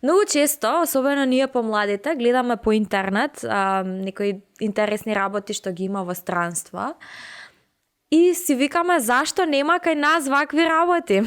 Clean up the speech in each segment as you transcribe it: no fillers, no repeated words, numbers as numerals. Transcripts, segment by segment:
Многу често, особено ние помладите, гледаме по интернет некои интересни работи што ги има во странства и си викаме зашто нема кај нас вакви работи.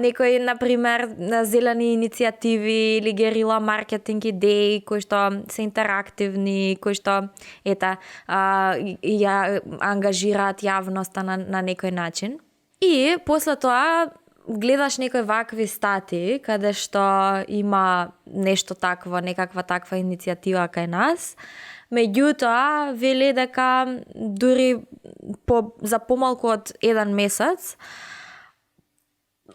Некои, например, зелени иницијативи или герила маркетинг идеи кои што се интерактивни, кои што ја ангажираат јавноста на некој начин. И после тоа гледаш некои вакви стати каде што има нешто такво, некаква таква иницијатива кај нас. Меѓутоа, вели дека дури за помалку од 1 месец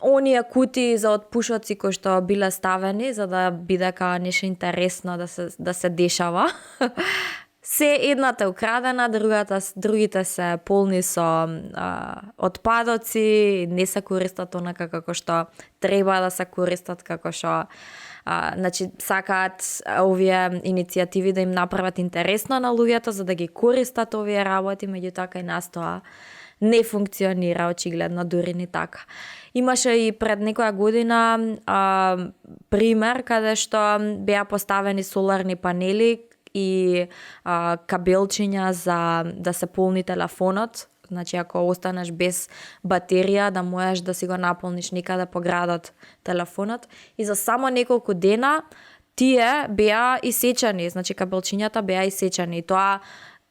оние кутии за отпушоци кои што биле ставени за да биде као нешто интересно да се дешава, се едната украдена, другите се полни со отпадоци, не се користат онака како што треба да се користат, како што значи сакаат овие иницијативи да им направат интересно на луѓето за да ги користат овие работи, меѓутоа кај нас тоа не функционира очигледно дури ни така. Имаше и пред некоја година пример каде што беа поставени соларни панели и кабелчиња за да се полни телефонот. Значи, ако останеш без батерија, да можеш да си го наполниш некаде по градот телефонот. И за само неколку дена тие беа исечени, значи кабелчињата беа исечени. И тоа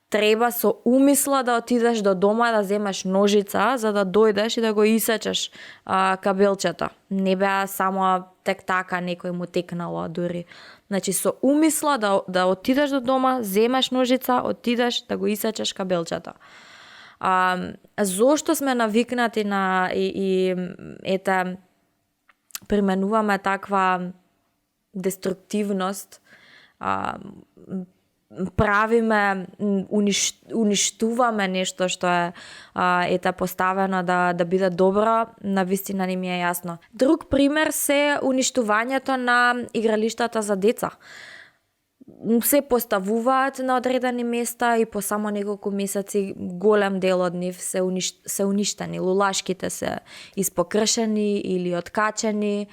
треба со умисла да отидеш до дома да земеш ножица за да дојдеш и да го исечеш кабелчето. Не беа само тек така некој му текнало дури. Значи со умисла да отидеш до дома, земеш ножица, отидеш да го исечеш кабелчето. Зошто сме навикнати на применуваме таква деструктивност, правиме, уништуваме нешто што е поставено да биде добро, навистина не ми е јасно. Друг пример се уништувањето на игралиштата за деца. Се поставуваат на одредени места и по само неколку месеци голем дел од нив се уништени. Лулашките се испокршени или откачени,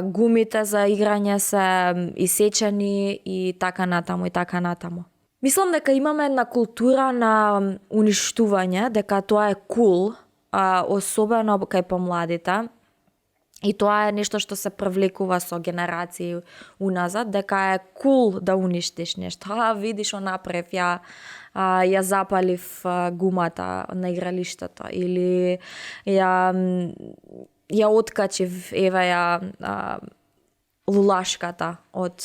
гумите за играње се исечени и така натаму и така натаму. Мислам дека имаме една култура на уништување, дека тоа е кул, особено кај помладите. И тоа е нешто што се превлекува со генерации уназад, дека е кул да уништиш нешто. Видиш, направив, ја запалив гумата на игралиштето или ја откачив, лулашката од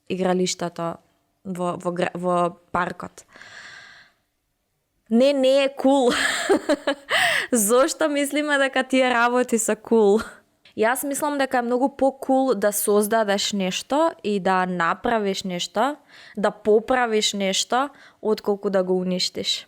игралиштето во паркот. Не е кул. Зошто мислиме дека тие работи се кул? Јас мислам дека е многу по-кул да создадеш нешто и да направиш нешто, да поправиш нешто, отколку да го уништиш.